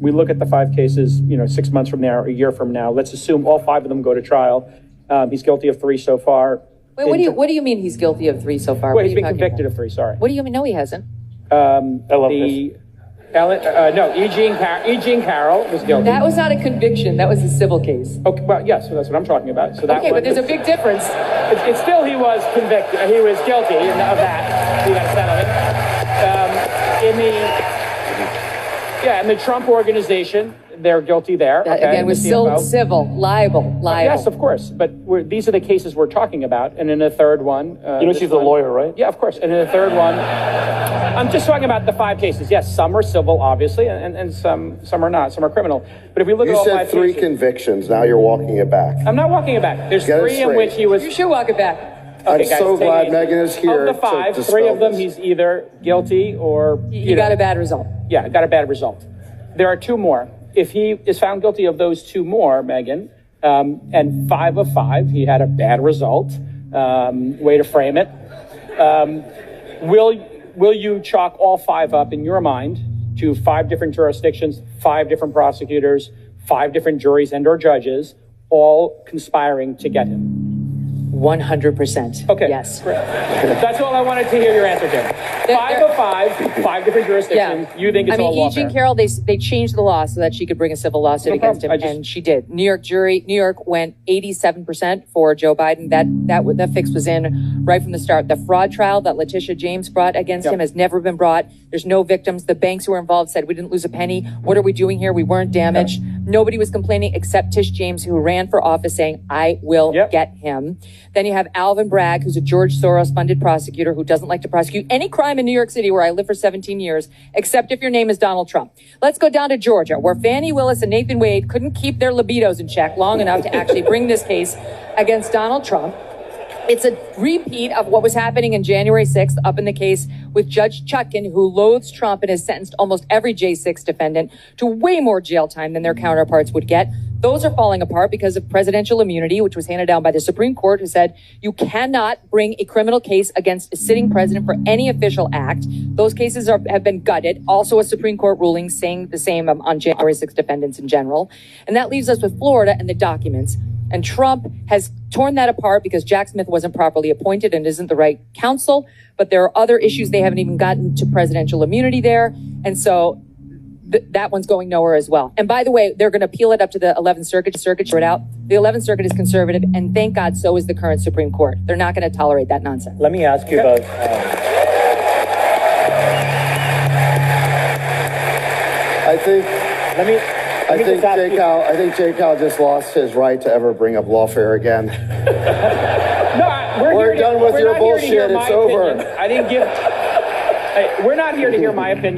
we look at the 5 cases, 6 months from now, or a year from now. Let's assume all 5 of them go to trial. He's guilty of 3 so far. Wait, what do you mean he's guilty of 3 so far? Well, he's been convicted of 3, sorry. What do you mean? No, he hasn't. I love this. E. Jean Carroll was guilty. That was not a conviction. That was a civil case. Okay, well, yes, so that's what I'm talking about. So that okay, but there's a big difference. It's still, he was convicted. He was guilty of that. He got a settlement. In the Trump organization, they're guilty there. That, okay, again, was still civil, liable. Yes, of course. But these are the cases we're talking about. And in the third one... she's a lawyer, right? Yeah, of course. And in the third one... I'm just talking about the 5 cases. Yes, some are civil, obviously, and some are not. Some are criminal. But if we look at all 5 cases... You said 3 convictions. Now you're walking it back. I'm not walking it back. There's 3 in which he was... You should walk it back. Okay, I'm so glad Megyn is here. Of the 5, 3 of them he's either guilty or... You got a bad result. Yeah, got a bad result. There are 2 more. If he is found guilty of those 2 more, Megyn, and 5 of 5, he had a bad result, way to frame it, will you chalk all 5 up in your mind to 5 different jurisdictions, 5 different prosecutors, 5 different juries and or judges, all conspiring to get him? 100%. Okay. Yes. That's all I wanted to hear your answer to. 5 of 5 different jurisdictions. Yeah. You think it's all lawfare? Jean Carroll, they changed the law so that she could bring a civil lawsuit against him, and she did. New York went 87% for Joe Biden. That fix was in right from the start. The fraud trial that Letitia James brought against him has never been brought. There's no victims. The banks who were involved said, we didn't lose a penny. What are we doing here? We weren't damaged. Nobody was complaining except Tish James, who ran for office saying, I will get him. Then you have Alvin Bragg, who's a George Soros-funded prosecutor who doesn't like to prosecute any crime in New York City, where I lived for 17 years, except if your name is Donald Trump. Let's go down to Georgia, where Fani Willis and Nathan Wade couldn't keep their libidos in check long enough to actually bring this case against Donald Trump. It's a repeat of what was happening in January 6th up in the case with Judge Chutkan, who loathes Trump and has sentenced almost every J6 defendant to way more jail time than their counterparts would get. Those are falling apart because of presidential immunity, which was handed down by the Supreme Court, who said you cannot bring a criminal case against a sitting president for any official act. Those cases have been gutted. Also a Supreme Court ruling saying the same on January 6 defendants in general. And that leaves us with Florida and the documents. And Trump has torn that apart because Jack Smith wasn't properly appointed and isn't the right counsel. But there are other issues. They haven't even gotten to presidential immunity there. And so that one's going nowhere as well. And by the way, they're going to appeal it up to the 11th Circuit. It out. The 11th Circuit is conservative, and thank God so is the current Supreme Court. They're not going to tolerate that nonsense. Let me ask you about... I think Jay Cal just lost his right to ever bring up lawfare again. We're done with your bullshit. It's over. I didn't give... We're not here to hear my opinion.